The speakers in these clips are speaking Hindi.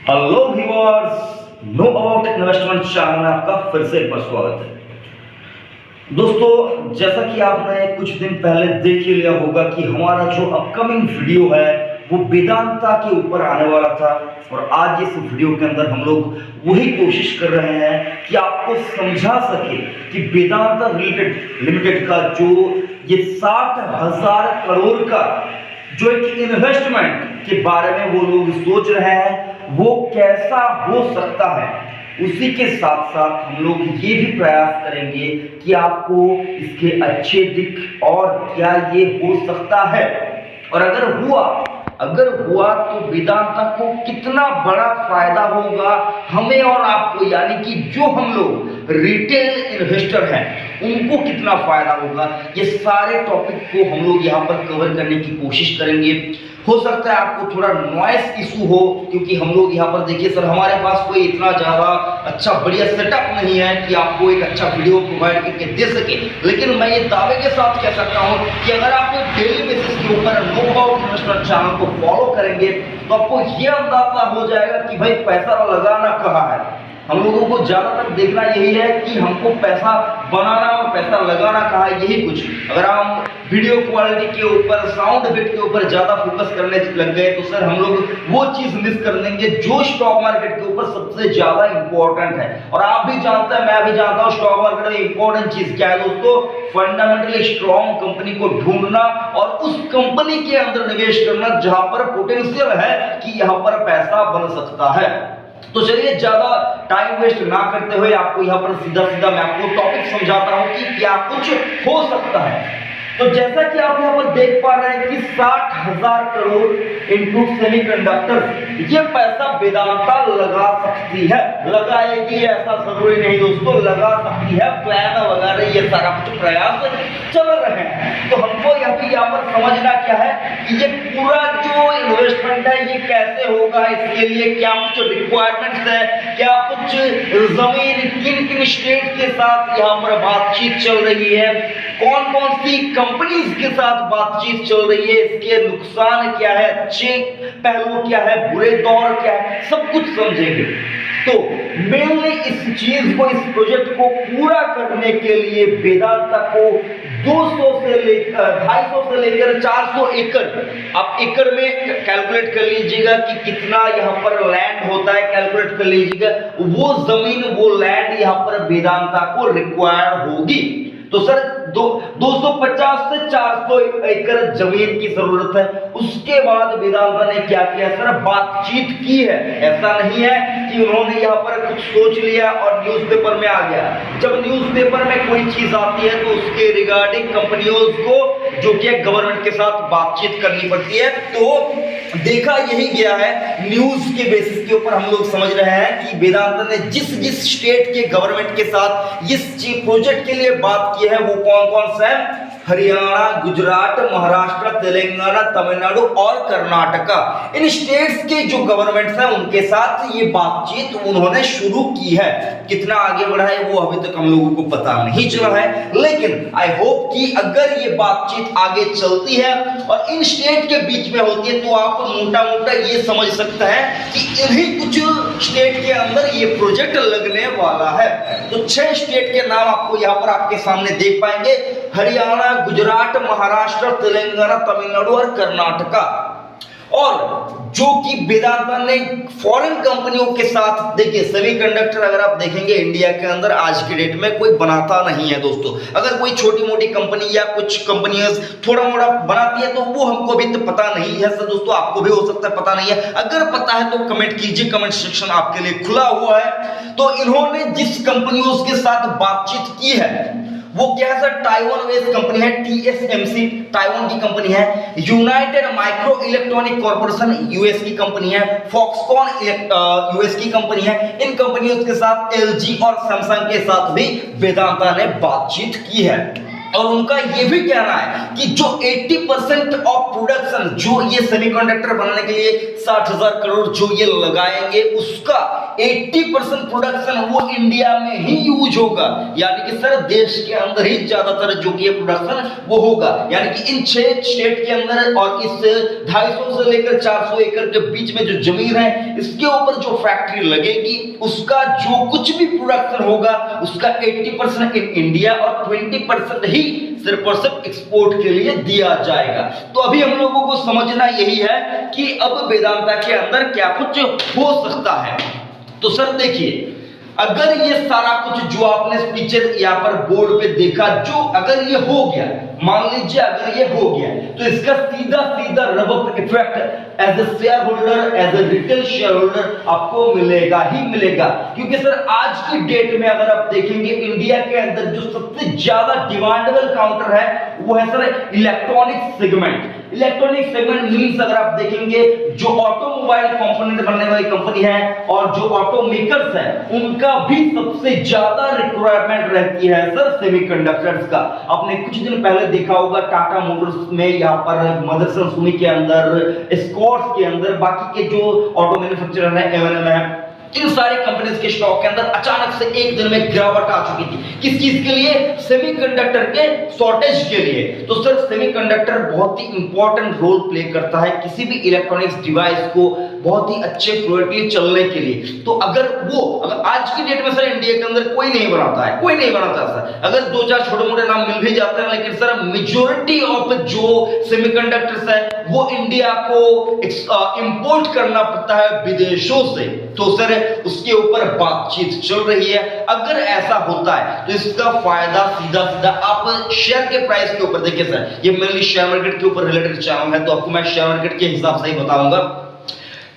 Hello viewers, know about investment channel में आपका फिर से एक बार स्वागत है। दोस्तों, जैसा कि आपने कुछ दिन पहले देख ही लिया होगा कि हमारा जो अपकमिंग वीडियो है वो वेदांता के ऊपर आने वाला था, और आज इस वीडियो के अंदर हम लोग वही कोशिश कर रहे हैं कि आपको समझा सके कि वेदांता लिमिटेड का जो ये 60,000 करोड़ का जो एक इन्वेस्टमेंट के बारे में वो लोग सोच रहे हैं वो कैसा हो सकता है। उसी के साथ साथ हम लोग ये भी प्रयास करेंगे कि आपको इसके अच्छे दिख और क्या ये हो सकता है, और अगर हुआ तो वेदांता को कितना बड़ा फायदा होगा हमें और आपको, यानी कि जो हम लोग रिटेल इन्वेस्टर हैं उनको कितना फायदा होगा। ये सारे टॉपिक को हम लोग यहाँ पर कवर करने की कोशिश करेंगे। हो सकता है आपको थोड़ा नॉइस इशू हो, क्योंकि हम लोग यहाँ पर देखिए सर, हमारे पास कोई इतना ज़्यादा अच्छा बढ़िया सेटअप नहीं है कि आपको एक अच्छा वीडियो प्रोवाइड करके दे सके। लेकिन मैं ये दावे के साथ कह सकता हूँ कि अगर आप डेली बेसिस के ऊपर नो अबाउट इन्वेस्टमेंट चैनल को फॉलो करेंगे तो आपको ये अंदाजा हो जाएगा कि भाई पैसा लगाना कहाँ है। हम लोगों को ज्यादातर देखना यही है कि हमको पैसा बनाना और पैसा लगाना कहाँ है, यही कुछ। अगर हम वीडियो क्वालिटी के ऊपर, साउंड इफेक्ट के ऊपर ज्यादा फोकस करने लग गए तो सर हम लोग वो चीज मिस कर देंगे जो स्टॉक मार्केट के ऊपर सबसे ज्यादा इंपॉर्टेंट है। और आप भी जानते हैं, मैं भी जानता हूँ, स्टॉक मार्केट में इंपॉर्टेंट चीज क्या है दोस्तों? फंडामेंटली स्ट्रॉन्ग कंपनी को ढूंढना और उस कंपनी के अंदर निवेश करना जहां पर पोटेंशियल है कि यहां पर पैसा बन सकता है। तो चलिए ज्यादा टाइम वेस्ट ना करते हुए आपको यहाँ पर सीधा सीधा मैं आपको टॉपिक समझाता हूँ कि क्या कुछ हो सकता है। तो जैसा कि आप यहाँ पर देख पा रहे हैं कि 60,000 करोड़ इनटू सेमीकंडक्टर, ये पैसा वेदांता लगा सकती है। लगाएगी ऐसा जरूरी नहीं दोस्तों, लगा सकती है। प्लान वगैरह ये सारा कुछ प्रयास चल रहे हैं। तो हमको यहाँ पर समझना क्या है कि ये पूरा जो इन्वेस्टमेंट है ये कैसे होगा, इसके लिए क्या कुछ रिक्वायरमेंट्स है, क्या कुछ जमीन किन किन स्टेट के साथ यहाँ पर बातचीत चल रही है, कौन कौन सी कंपनीज के साथ बातचीत चल रही है, इसके नुकसान क्या है, अच्छे पहलू क्या है, बुरे दौर क्या है, सब कुछ समझेंगे। तो मेनली इस चीज को, इस प्रोजेक्ट को पूरा करने के लिए वेदांता को 200 से लेकर 250 से लेकर 400 एकड़, आप एकड़ में कैलकुलेट कर लीजिएगा कि कितना यहाँ पर लैंड होता है, कैलकुलेट कर लीजिएगा। वो जमीन, वो लैंड यहाँ पर वेदांता को रिक्वायर होगी। तो सर 250 से 400 एकड़ जमीन की जरूरत है। उसके बाद वेदांता ने क्या किया सर? बातचीत की है। ऐसा नहीं है कि उन्होंने यहाँ पर कुछ सोच लिया और न्यूज़पेपर में आ गया। जब न्यूज़पेपर में कोई चीज आती है तो उसके रिगार्डिंग कंपनियों को जो कि गवर्नमेंट के साथ बातचीत करनी पड़ती है। तो देखा यही गया है, न्यूज के बेसिस के ऊपर हम लोग समझ रहे हैं कि वेदांता ने जिस स्टेट के गवर्नमेंट के साथ इस प्रोजेक्ट के लिए बात की है वो कौन कौन सा है? हरियाणा, गुजरात, महाराष्ट्र, तेलंगाना, तमिलनाडु और कर्नाटका। इन स्टेट्स के जो गवर्नमेंट्स हैं उनके साथ ये बातचीत उन्होंने शुरू की है। कितना आगे बढ़ा है वो अभी तक हम लोगों को पता नहीं चला है, लेकिन आई होप कि अगर ये बातचीत आगे चलती है और इन स्टेट के बीच में होती है तो आप मोटा मोटा ये समझ सकते हैं कि इन्हीं कुछ स्टेट के अंदर ये प्रोजेक्ट लगने वाला है। तो 6 स्टेट के नाम आपको यहाँ पर आपके सामने देख पाएंगे: हरियाणा, गुजरात, महाराष्ट्र, तेलंगाना, तमिलनाडु और कर्नाटका। और जो कि वेदांता ने फॉरेन कंपनियों के साथ, देखिए सेमीकंडक्टर अगर आप देखेंगे इंडिया के अंदर आज की डेट में कोई बनाता नहीं है दोस्तों। अगर कोई छोटी मोटी कंपनी या कुछ कंपनियां थोड़ा मोड़ा बनाती है तो वो हमको अभी तो पता नहीं है सर दोस्तों, आपको भी हो सकता है पता नहीं है। अगर पता है तो कमेंट कीजिए, कमेंट सेक्शन आपके लिए खुला हुआ है। तो इन्होंने जिस कंपनियों के साथ बातचीत की है वो क्या है सर? ताइवान बेस्ड कंपनी है TSMC, ताइवान की कंपनी है। United micro electronic corporation, US की कंपनी है। फॉक्सकॉन यूएस की कंपनी है। इन कंपनियों के साथ LG और सैमसंग के साथ भी वेदांता ने बातचीत की है। और उनका ये भी कहना है कि जो 80% ऑफ प्रोडक्शन जो ये सेमीकंडक्टर बनाने के लिए 60,000 करोड़ जो ये लगाएंगे उसका 80% प्रोडक्शन वो इंडिया में ही यूज होगा, यानी कि सर देश के अंदर ही ज्यादातर जो कि प्रोडक्शन वो होगा, यानी कि इन 6 स्टेट के अंदर और इस 250 से लेकर 400 एकड़ के बीच में जो जमीन है इसके ऊपर जो फैक्ट्री लगेगी उसका जो कुछ भी प्रोडक्शन होगा उसका 80% इन इंडिया और 20% ही सिर्फ और सिर्फ एक्सपोर्ट के लिए दिया जाएगा। तो अभी हम लोगों को समझना यही है कि अब वेदांता के अंदर क्या कुछ हो सकता है। तो सर देखिए, अगर ये सारा कुछ जो आपने पिक्चर यहाँ पर बोर्ड पे देखा, जो अगर ये हो गया, मान लीजिए अगर ये हो गया, तो इसका सीधा सीधा रबर effect as a share holder, as a retail share holder आपको मिलेगा ही मिलेगा। क्योंकि सर आज की डेट में अगर आप देखेंगे इंडिया के अंदर जो सबसे ज्यादा डिमांडेबल काउंटर है वो है sir electronic segment. Electronic segment means अगर आप देखेंगे जो ऑटोमोबाइल कंपोनेंट बनने वाली कंपनी है और जो ऑटो मेकर्स है उनका भी सबसे ज्यादा रिक्वायरमेंट रहती है सर सेमीकंडक्टर्स का। आपने कुछ दिन पहले देखा होगा टाटा मोटर्स में, यहाँ पर मदरसन सुमी के अंदर, स्कॉट्स के अंदर, बाकी के जो ऑटो मैन्युफैक्चरर है एमएनएम है, इन सारे कंपनीज के स्टॉक के अंदर अचानक से एक दिन में गिरावट आ चुकी थी। किस चीज के लिए? सेमीकंडक्टर के शॉर्टेज के लिए। तो सर सेमीकंडक्टर बहुत ही इंपॉर्टेंट रोल प्ले करता है किसी भी इलेक्ट्रॉनिक्स डिवाइस को बहुत ही अच्छे फ्लुएंटली चलने के लिए। तो अगर आज की डेट में सर इंडिया के अंदर कोई नहीं बनाता है, कोई नहीं बनाता सर। अगर 2-4 छोटे मोटे नाम मिल भी जाते हैं, लेकिन सर मेजॉरिटी ऑफ जो सेमीकंडक्टर्स है वो इंडिया को इंपोर्ट करना पड़ता है विदेशों से। तो सर उसके ऊपर बातचीत चल रही है। अगर ऐसा होता है तो इसका फायदा सीधा सीधा आप शेयर के प्राइस के ऊपर देखिए सर, ये मेनली शेयर मार्केट के ऊपर रिलेटेड चैनल है तो आपको मैं शेयर मार्केट के हिसाब से ही बताऊंगा।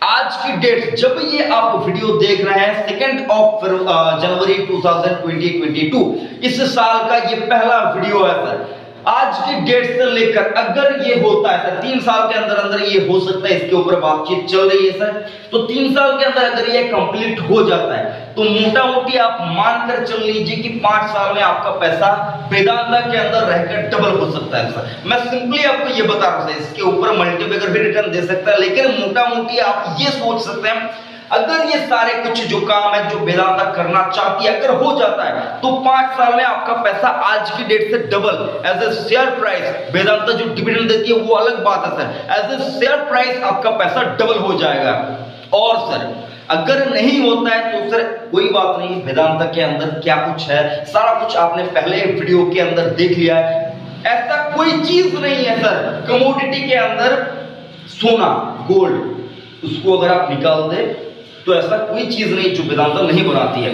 आज की डेट जब ये आप वीडियो देख रहे हैं 2 जनवरी 2022, इस साल का ये पहला वीडियो है सर। आज की डेट से लेकर अगर ये होता है सर 3 साल के अंदर अंदर ये हो सकता है, इसके ऊपर बातचीत चल रही है सर। तो 3 साल के अंदर अगर ये कंप्लीट हो जाता है तो मोटा मोटी आप मानकर चल लीजिए कि 5 साल में आपका पैसा वेदांता के अंदर रहकर डबल हो सकता है सर। मैं सिंपली आपको ये बता रहा हूं, इसके ऊपर मल्टीप्लिकेटर भी रिटर्न दे सकता है, लेकिन मोटा मोटी आप ये सोच सकते हैं अगर ये सारे कुछ जो काम है जो वेदांता करना चाहती है अगर हो जाता है तो 5 साल में आपका पैसा आज की डेट से double as a share price. Vedanta जो डिविडेंड देती है वो अलग बात है sir, as a share price आपका पैसा डबल हो जाएगा। और सर अगर नहीं होता है तो सर कोई बात नहीं, वेदांता के अंदर क्या कुछ है सारा कुछ आपने पहले वीडियो के अंदर देख लिया है। ऐसा कोई चीज नहीं है सर कमोडिटी के अंदर, सोना गोल्ड उसको अगर आप निकाल दे तो ऐसा कोई चीज नहीं जो वेदांता नहीं बनाती है।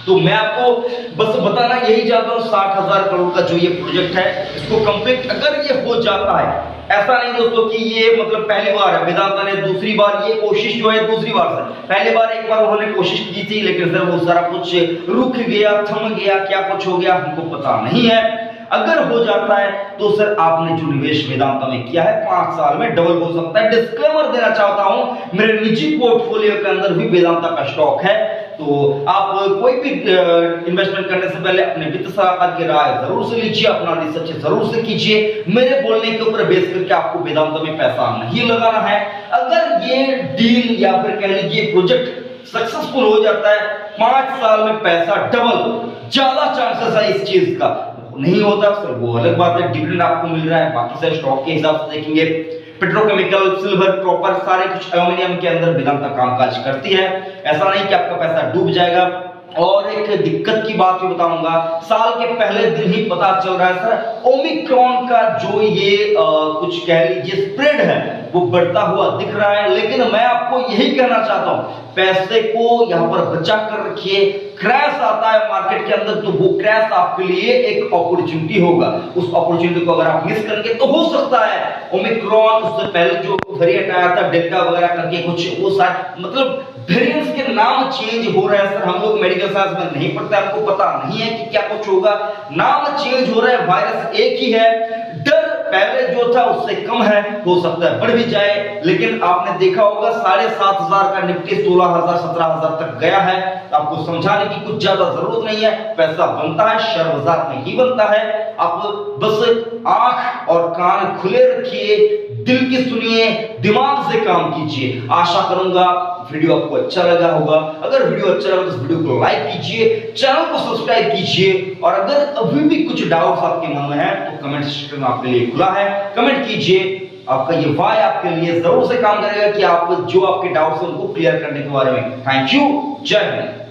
तो मैं आपको बस बताना यही चाहता हूँ 60,000 करोड़ का जो ये प्रोजेक्ट है इसको कंप्लीट अगर ये हो जाता है, ऐसा नहीं दोस्तों कि ये मतलब पहली बार है, वेदांता ने दूसरी बार ये कोशिश जो है दूसरी बार से, पहली बार एक बार उन्होंने कोशिश की थी लेकिन सर वो सारा कुछ रुक गया, थम गया, क्या कुछ हो गया हमको पता नहीं है। अगर हो जाता है तो सर आपने जो निवेश वेदांता में किया है 5 साल में डबल हो सकता है। डिस्क्लेमर देना चाहता हूं मेरे निजी पोर्टफोलियो के अंदर भी वेदांता का स्टॉक है, तो आप कोई भी इन्वेस्टमेंट करने से पहले अपने वित्त सलाहकार की राय जरूर से लीजिए, अपना रिसर्च जरूर से कीजिए। मेरे बोलने के ऊपर बेस करके आपको वेदांता में पैसा नहीं लगाना है। अगर ये डील या फिर कह लीजिए प्रोजेक्ट सक्सेसफुल हो जाता है 5 साल में पैसा डबल, ज्यादा चांसेस है इस चीज का। नहीं होता सर वो अलग बात है, डिविडेंड आपको मिल रहा है, बाकी सारे स्टॉक के हिसाब से देखेंगे पेट्रोकेमिकल, सिल्वर, कॉपर सारे कुछ एल्युमिनियम के अंदर वेदांता कामकाज करती है। ऐसा नहीं कि आपका पैसा डूब जाएगा। और एक दिक्कत की बात भी बताऊंगा, साल के पहले दिन ही पता चल रहा है सर ओमिक्रॉन का जो ये कुछ कह लीजिए स्प्रेड है वो बढ़ता हुआ दिख रहा है। लेकिन मैं आपको यही कहना चाहता हूं पैसे को यहाँ पर बचा कर रखिए, क्रैश आता है मार्केट के अंदर तो वो क्रैश आपके लिए एक अपॉर्चुनिटी होगा। उस अपॉर्चुनिटी को अगर आप मिस करेंगे तो हो सकता है ओमिक्रॉन, उससे पहले जो वेरिएंट आया था डेल्टा वगैरह करके कुछ वो सारे मतलब वेरिएंट्स के नाम चेंज हो रहे हैं सर। हम लोग मेडिकल साइंस में नहीं पढ़ते, आपको पता नहीं है कि क्या कुछ होगा, नाम चेंज हो रहा है, वायरस एक ही है, डर पहले जो था उससे कम है, हो सकता है बढ़ भी जाए। लेकिन आपने देखा होगा 7,500 का निफ्टी 16,000 17,000 तक गया है। आपको समझाने की कुछ ज्यादा जरूरत नहीं है, पैसा बनता है शेयर बाजार में ही बनता है। आप बस आंख और कान खुले रखिए, दिल की सुनिए, दिमाग से काम कीजिए। आशा करूंगा वीडियो आपको अच्छा लगा होगा। अगर वीडियो अच्छा लगा तो इस वीडियो को लाइक कीजिए, चैनल को सब्सक्राइब कीजिए, और अगर अभी भी कुछ डाउट्स आपके मन में है तो कमेंट सेक्शन में आपके लिए खुला है, कमेंट कीजिए। आपका ये वाई आपके लिए जरूर से काम करेगा कि आप जो आपके डाउट्स हैं उनको क्लियर करने के बारे में। थैंक यू, जय हिंद।